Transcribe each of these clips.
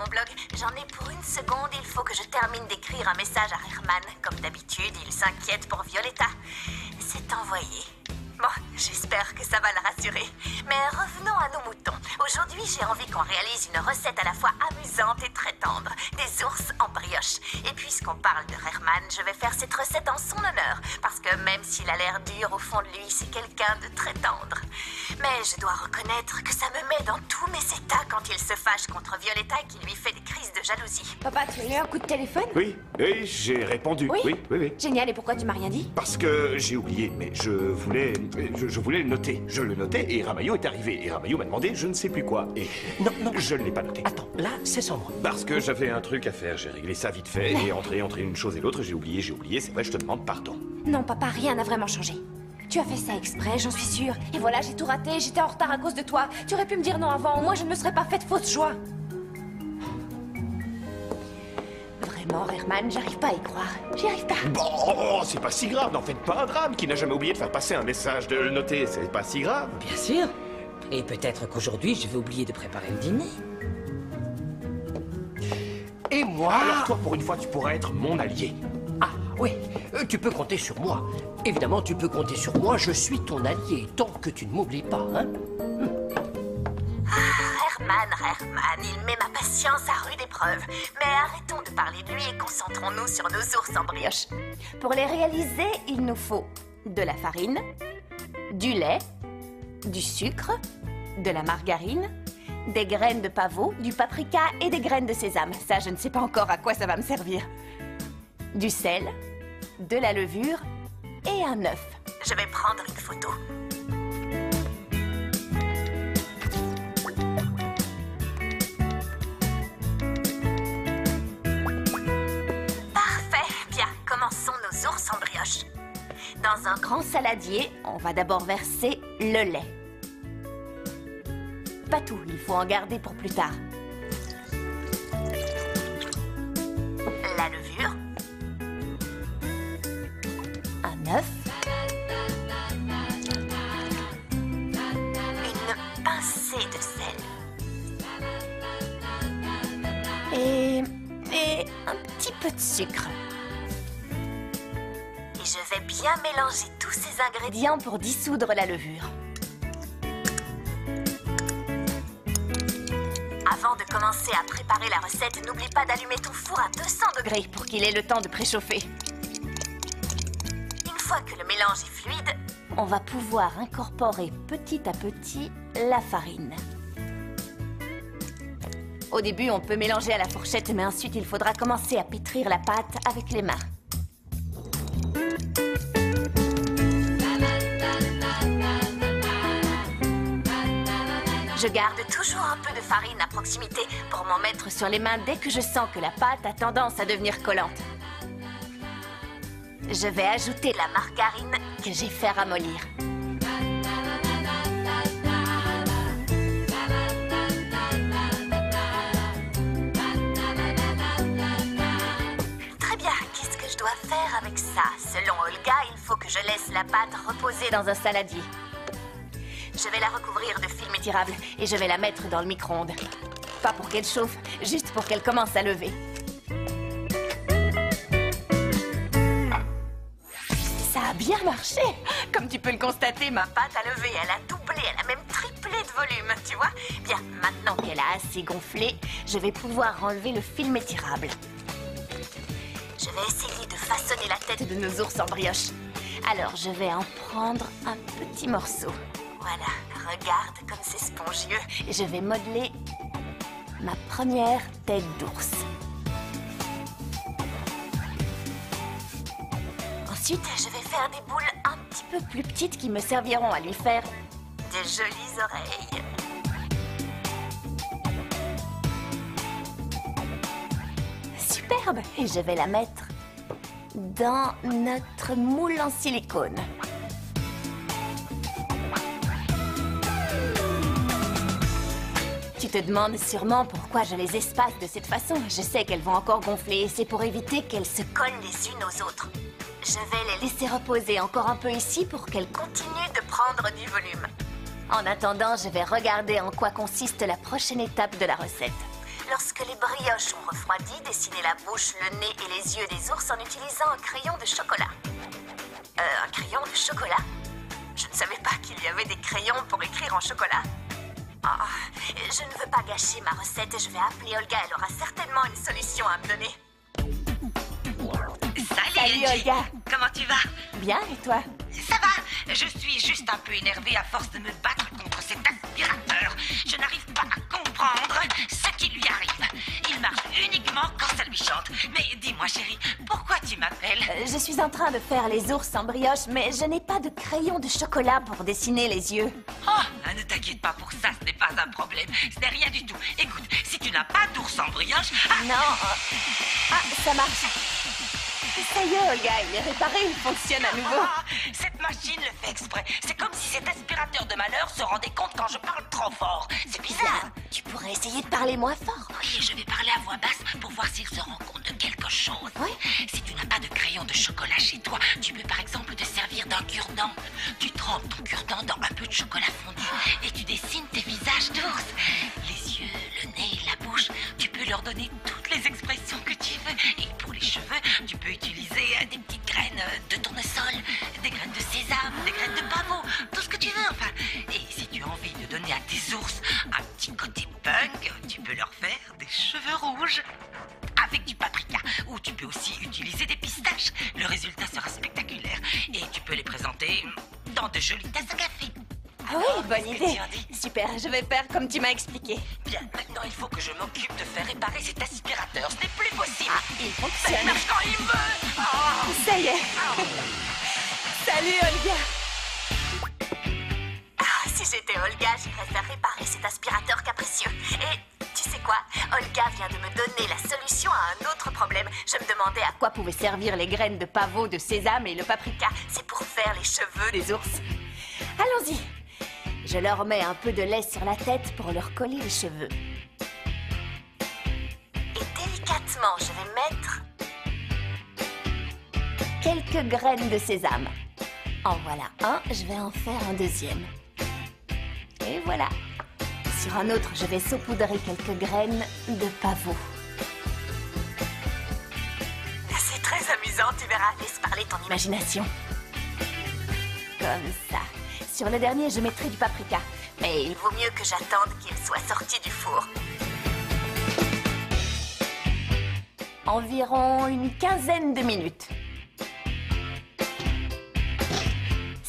mon blog. J'en ai pour une seconde, il faut que je termine d'écrire un message à Herman. Comme d'habitude, il s'inquiète pour Violetta. C'est envoyé. Bon, j'espère que ça va le rassurer. Mais revenons à nos moutons. Aujourd'hui, j'ai envie qu'on réalise une recette à la fois amusante et très tendre. Des ours en brioche. Et puisqu'on parle de Herman, je vais faire cette recette en son honneur. Parce que même s'il a l'air dur, au fond de lui, c'est quelqu'un de très tendre. Mais je dois reconnaître que ça me met dans tous mes états quand il se fâche contre Violetta et qu'il lui fait des crises de jalousie. Papa, tu as eu un coup de téléphone? Oui, j'ai répondu. Oui? Oui. Génial, et pourquoi tu m'as rien dit? Parce que j'ai oublié, mais je voulais le noter. Je le notais et Ramayo est arrivé. Et Ramayo m'a demandé je ne sais plus quoi. Et Non. je ne l'ai pas noté. Attends, là, c'est sans moi. Parce que j'avais un truc à faire. J'ai réglé ça vite fait. Et entre une chose et l'autre, j'ai oublié. C'est vrai, je te demande pardon. Non, papa, rien n'a vraiment changé. Tu as fait ça exprès, j'en suis sûre. Et voilà, j'ai tout raté, j'étais en retard à cause de toi. Tu aurais pu me dire non avant, moi je ne me serais pas fait de fausse joie. Vraiment, Herman, j'arrive pas à y croire. J'y arrive pas. Bon, c'est pas si grave. N'en faites pas un drame. Qui n'a jamais oublié de faire passer un message, de le noter. C'est pas si grave. Bien sûr. Et peut-être qu'aujourd'hui, je vais oublier de préparer le dîner. Et moi... Alors toi, pour une fois, tu pourrais être mon allié. Ah, oui, tu peux compter sur moi. Évidemment, tu peux compter sur moi, je suis ton allié, tant que tu ne m'oublies pas, hein. Herman, il met ma patience à rude épreuve. Mais arrêtons de parler de lui et concentrons-nous sur nos ours en brioche. Pour les réaliser, il nous faut de la farine, du lait, du sucre, de la margarine, des graines de pavot, du paprika et des graines de sésame. Ça, je ne sais pas encore à quoi ça va me servir. Du sel, de la levure et un œuf. Je vais prendre une photo. Parfait. Bien, commençons nos ours en brioche. Dans un grand saladier, on va d'abord verser le lait. Pas tout, il faut en garder pour plus tard. La levure. Un œuf. Une pincée de sel. Et un petit peu de sucre. Et je vais bien mélanger tous ces ingrédients pour dissoudre la levure. Avant de commencer à préparer la recette, n'oublie pas d'allumer ton four à 200 degrés pour qu'il ait le temps de préchauffer. Une fois que le mélange est fluide, on va pouvoir incorporer petit à petit la farine. Au début, on peut mélanger à la fourchette, mais ensuite, il faudra commencer à pétrir la pâte avec les mains. Je garde toujours un peu de farine à proximité pour m'en mettre sur les mains dès que je sens que la pâte a tendance à devenir collante. Je vais ajouter la margarine que j'ai fait ramollir. Très bien, qu'est-ce que je dois faire avec ça? Selon Olga, il faut que je laisse la pâte reposer dans un saladier. Je vais la recouvrir de film étirable et je vais la mettre dans le micro-ondes. Pas pour qu'elle chauffe, juste pour qu'elle commence à lever. Ça a bien marché. Comme tu peux le constater, ma pâte a levé, elle a doublé, elle a même triplé de volume, tu vois? Bien, maintenant qu'elle a assez gonflé, je vais pouvoir enlever le film étirable. Je vais essayer de façonner la tête de nos ours en brioche. Alors, je vais en prendre un petit morceau. Voilà, regarde comme c'est spongieux. Je vais modeler ma première tête d'ours. Ensuite, je vais faire des boules un petit peu plus petites qui me serviront à lui faire de jolies oreilles. Superbe! Et je vais la mettre dans notre moule en silicone. Tu te demandes sûrement pourquoi je les espace de cette façon. Je sais qu'elles vont encore gonfler et c'est pour éviter qu'elles se collent les unes aux autres. Je vais les laisser reposer encore un peu ici pour qu'elles continuent de prendre du volume. En attendant, je vais regarder en quoi consiste la prochaine étape de la recette. Lorsque les brioches ont refroidi, dessinez la bouche, le nez et les yeux des ours en utilisant un crayon de chocolat. Un crayon de chocolat? Je ne savais pas qu'il y avait des crayons pour écrire en chocolat. Oh, je ne veux pas gâcher ma recette et je vais appeler Olga. Elle aura certainement une solution à me donner. Salut Olga. Comment tu vas? Bien, et toi? Ça va. Je suis juste un peu énervée à force de me battre contre cet aspirateur. Je n'arrive pas à comprendre ce qui lui arrive. Il marche uniquement quand ça lui chante. Mais dis-moi chérie, pourquoi tu m'appelles? Je suis en train de faire les ours en brioche, mais je n'ai pas de crayon de chocolat pour dessiner les yeux. Oh, ne t'inquiète pas pour ça, ce n'est pas un problème. Ce n'est rien du tout. Écoute, si tu n'as pas d'ours en brioche... Non. Ah, ça marche. Ça y est, Olga, il est réparé, il fonctionne à nouveau. Cette machine le fait exprès. C'est comme si cet aspirateur de malheur se rendait compte quand je parle trop fort. C'est bizarre. Tu pourrais essayer de parler moins fort. Oui, je vais parler à voix basse pour voir s'il se rend compte de quelque chose. Oui. Si tu n'as pas de crayon de chocolat chez toi, tu peux par exemple te servir d'un cure-dent. Tu trempes ton cure-dent dans un peu de chocolat fondu et tu dessines tes visages d'ours. Les yeux, le nez, la bouche. Tu peux leur donner toutes les expressions que tu veux. Et pour les cheveux, tu peux utiliser des petites graines de tournesol, des graines de sésame, des graines de pavot, tout ce que tu veux, enfin. Et si tu as envie de donner à tes ours un petit côté punk, tu peux leur faire des cheveux rouges avec du paprika, ou tu peux aussi utiliser des pistaches. Le résultat sera spectaculaire et tu peux les présenter dans de jolies tasses à café. Ah oui, bonne qu'est-ce que idée. tu en dis? Super, je vais faire comme tu m'as expliqué. Bien, maintenant il faut que je m'occupe de faire réparer cet aspirateur. Ce n'est plus possible. Il Ça fonctionne. marche quand il veut. Oh. Ça y est. Salut, Olga. Ah, si j'étais Olga, j'irais faire réparer cet aspirateur capricieux. Et tu sais quoi? Olga vient de me donner la solution à un autre problème. Je me demandais à Quoi pouvaient servir les graines de pavot, de sésame et le paprika? c'est pour faire les cheveux des Des ours. Allons-y. Je leur mets un peu de lait sur la tête pour leur coller les cheveux. Et délicatement, je vais mettre... Quelques graines de sésame. En voilà un, je vais en faire un deuxième. Et voilà. Sur un autre, je vais saupoudrer quelques graines de pavot. C'est très amusant, tu verras. Laisse parler ton imagination. Comme ça. Sur le dernier, je mettrai du paprika. Mais Il vaut mieux que j'attende qu'il soit sorti du four. environ une quinzaine de minutes.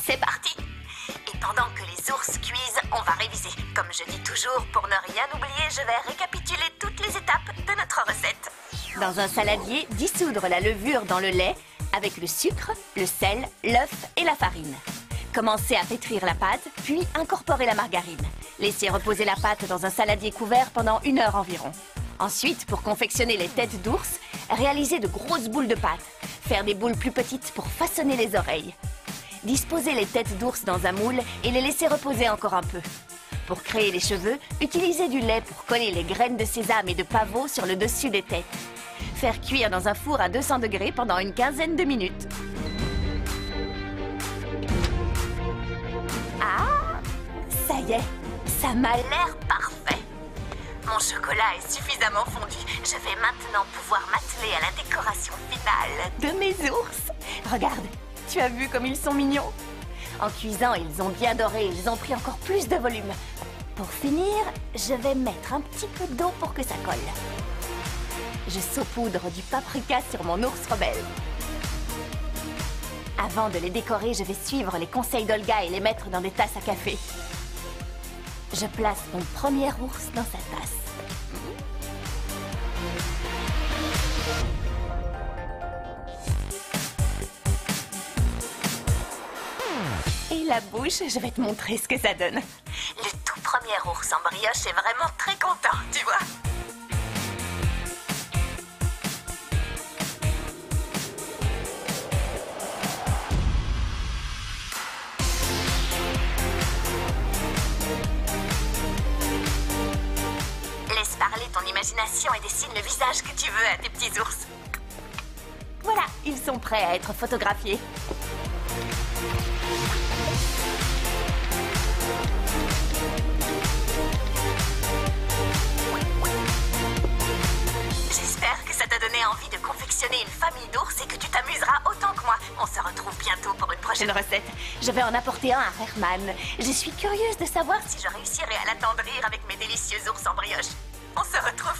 C'est parti. Et pendant que les ours cuisent, on va réviser. Comme je dis toujours, pour ne rien oublier, je vais récapituler toutes les étapes de notre recette. Dans un saladier, dissoudre la levure dans le lait avec le sucre, le sel, l'œuf et la farine. Commencez à pétrir la pâte, puis incorporer la margarine. Laissez reposer la pâte dans un saladier couvert pendant 1 heure environ. Ensuite, pour confectionner les têtes d'ours, réalisez de grosses boules de pâte. Faire des boules plus petites pour façonner les oreilles. Disposez les têtes d'ours dans un moule et les laissez reposer encore un peu. Pour créer les cheveux, utilisez du lait pour coller les graines de sésame et de pavot sur le dessus des têtes. Faire cuire dans un four à 200 degrés pendant une quinzaine de minutes. Ah, ça y est, ça m'a L'air parfait. Mon chocolat est suffisamment fondu. Je vais maintenant pouvoir m'atteler à la décoration finale. de mes ours. Regarde, tu as vu comme ils sont mignons? En cuisant, ils ont bien doré, ils ont pris encore plus de volume. Pour finir, je vais mettre un petit peu d'eau pour que ça colle. Je saupoudre du paprika sur mon ours rebelle. Avant de les décorer, je vais suivre les conseils d'Olga et les mettre dans des tasses à café. Je place mon premier ours dans sa tasse. Et la bouche, je vais te montrer ce que ça donne. Le tout premier ours en brioche est vraiment très content, tu vois. Laisse parler ton imagination et dessine le visage que tu veux à tes petits ours. Voilà, ils sont prêts à être photographiés. sélectionner une famille d'ours et que tu t'amuseras autant que moi. On se retrouve bientôt pour une prochaine recette. Je vais en apporter un à Herman. Je suis curieuse de savoir si si je réussirai à l'attendrir avec mes délicieux ours en brioche. On se retrouve